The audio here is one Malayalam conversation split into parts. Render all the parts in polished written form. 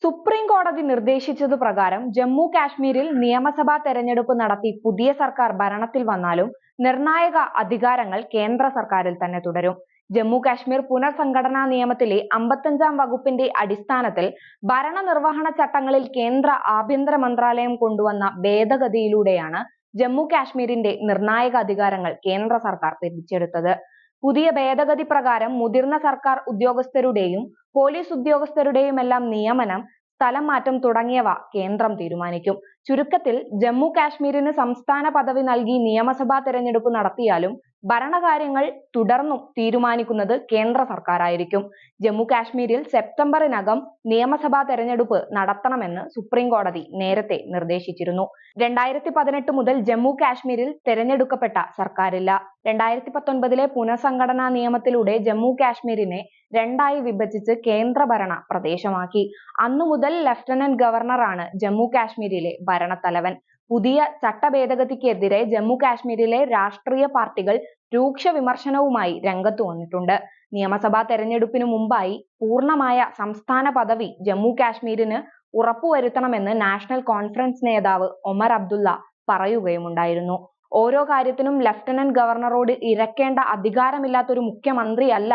സുപ്രീം കോടതി നിർദ്ദേശിച്ചതു പ്രകാരം ജമ്മു കാശ്മീരിൽ നിയമസഭാ തെരഞ്ഞെടുപ്പ് നടത്തി പുതിയ സർക്കാർ ഭരണത്തിൽ വന്നാലും നിർണായക അധികാരങ്ങൾ കേന്ദ്ര സർക്കാരിൽ തന്നെ തുടരും. ജമ്മു കാശ്മീർ പുനർസംഘടനാ നിയമത്തിലെ 55-ാം വകുപ്പിന്റെ അടിസ്ഥാനത്തിൽ ഭരണനിർവഹണ ചട്ടങ്ങളിൽ കേന്ദ്ര ആഭ്യന്തര മന്ത്രാലയം കൊണ്ടുവന്ന ഭേദഗതിയിലൂടെയാണ് ജമ്മു കാശ്മീരിന്റെ നിർണായക അധികാരങ്ങൾ കേന്ദ്ര സർക്കാർ പിടിച്ചെടുത്തത്. പുതിയ ഭേദഗതി പ്രകാരം മുതിർന്ന സർക്കാർ ഉദ്യോഗസ്ഥരുടെയും പോലീസ് ഉദ്യോഗസ്ഥരുടെയുമെല്ലാം നിയമനം, സ്ഥലം മാറ്റം തുടങ്ങിയവ കേന്ദ്രം തീരുമാനിക്കും. ചുരുക്കത്തിൽ ജമ്മു കാശ്മീരിന് സംസ്ഥാന പദവി നൽകി നിയമസഭാ തെരഞ്ഞെടുപ്പ് നടത്തിയാലും ഭരണകാര്യങ്ങൾ തുടർന്നും തീരുമാനിക്കുന്നത് കേന്ദ്ര സർക്കാരായിരിക്കും. ജമ്മു കാശ്മീരിൽ സെപ്റ്റംബറിനകം നിയമസഭാ തെരഞ്ഞെടുപ്പ് നടത്തണമെന്ന് സുപ്രീം കോടതി നേരത്തെ നിർദ്ദേശിച്ചിരുന്നു. 2018 മുതൽ ജമ്മു കാശ്മീരിൽ തെരഞ്ഞെടുക്കപ്പെട്ട സർക്കാരില്ല. 2019 പുനഃസംഘടനാ നിയമത്തിലൂടെ ജമ്മു കാശ്മീരിനെ രണ്ടായി വിഭജിച്ച് കേന്ദ്രഭരണ പ്രദേശമാക്കി. അന്നു മുതൽ ലഫ്റ്റനന്റ് ഗവർണറാണ് ജമ്മു കാശ്മീരിലെ ഭരണത്തലവൻ. പുതിയ ചട്ടഭേദഗതിക്കെതിരെ ജമ്മു കാശ്മീരിലെ രാഷ്ട്രീയ പാർട്ടികൾ രൂക്ഷ വിമർശനവുമായി രംഗത്തു വന്നിട്ടുണ്ട്. നിയമസഭാ തെരഞ്ഞെടുപ്പിനു മുമ്പായി പൂർണ്ണമായ സംസ്ഥാന പദവി ജമ്മു കാശ്മീരിന് ഉറപ്പുവരുത്തണമെന്ന് നാഷണൽ കോൺഫറൻസ് നേതാവ് ഒമർ അബ്ദുള്ള പറയുകയുമുണ്ടായിരുന്നു. ഓരോ കാര്യത്തിനും ലഫ്റ്റനന്റ് ഗവർണറോട് ഇരക്കേണ്ട അധികാരമില്ലാത്തൊരു മുഖ്യമന്ത്രിയല്ല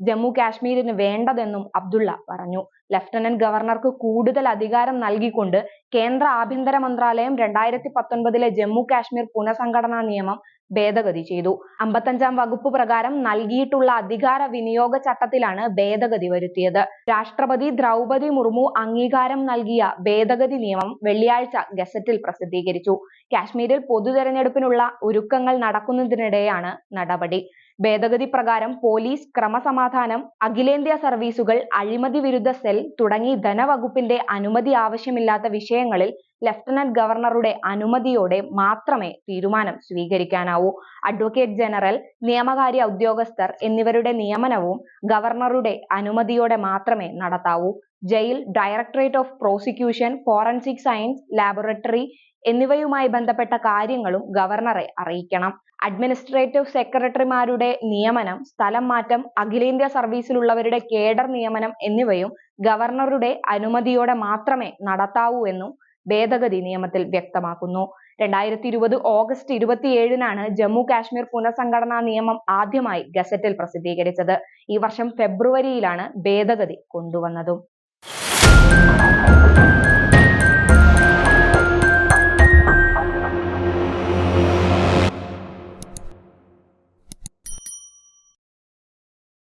ജമ്മു കാശ്മീരിന് വേണ്ടതെന്നും അബ്ദുള്ള പറഞ്ഞു. ലഫ്റ്റനന്റ് ഗവർണർക്ക് കൂടുതൽ അധികാരം നൽകിക്കൊണ്ട് കേന്ദ്ര ആഭ്യന്തര മന്ത്രാലയം 2019 ജമ്മു കാശ്മീർ പുനഃസംഘടനാ നിയമം ഭേദഗതി ചെയ്തു. 55-ാം വകുപ്പ് പ്രകാരം നൽകിയിട്ടുള്ള അധികാര വിനിയോഗ ചട്ടത്തിലാണ് ഭേദഗതി വരുത്തിയത്. രാഷ്ട്രപതി ദ്രൗപദി മുർമു അംഗീകാരം നൽകിയ ഭേദഗതി നിയമം വെള്ളിയാഴ്ച ഗസറ്റിൽ പ്രസിദ്ധീകരിച്ചു. കാശ്മീരിൽ പൊതു തെരഞ്ഞെടുപ്പിനുള്ള ഒരുക്കങ്ങൾ നടക്കുന്നതിനിടെയാണ് നടപടി. ഭേദഗതി പ്രകാരം പോലീസ്, ക്രമസമാധാനം, അഖിലേന്ത്യാ സർവീസുകൾ, അഴിമതി വിരുദ്ധ സെൽ തുടങ്ങി ധനവകുപ്പിന്റെ അനുമതി ആവശ്യമില്ലാത്ത വിഷയങ്ങളിൽ ലഫ്റ്റനന്റ് ഗവർണറുടെ അനുമതിയോടെ മാത്രമേ തീരുമാനം സ്വീകരിക്കാനാവൂ. അഡ്വക്കേറ്റ് ജനറൽ, നിയമകാര്യ ഉദ്യോഗസ്ഥർ എന്നിവരുടെ നിയമനവും ഗവർണറുടെ അനുമതിയോടെ മാത്രമേ നടത്താവൂ. Jail, directorate of prosecution, forensic science laboratory എന്നിവയുമായി ബന്ധപ്പെട്ട കാര്യങ്ങളും ഗവർണറെ അറിയിക്കണം. അഡ്മിനിസ്ട്രേറ്റീവ് സെക്രട്ടറിമാരുടെ നിയമനം, സ്ഥലം മാറ്റം, അഖിലേന്ത്യാ സർവീസിലുള്ളവരുടെ കേഡർ നിയമനം എന്നിവയും ഗവർണറുടെ അനുമതിയോടെ മാത്രമേ നടത്താവൂ എന്നും ഭേദഗതി നിയമത്തിൽ വ്യക്തമാക്കുന്നു. 2020 ഓഗസ്റ്റ് 27-നാണ് ജമ്മു കാശ്മീർ പുനഃസംഘടനാ നിയമം ആദ്യമായി ഗസറ്റിൽ പ്രസിദ്ധീകരിച്ചത്. ഈ വർഷം ഫെബ്രുവരിയിലാണ് ഭേദഗതി കൊണ്ടുവന്നതും.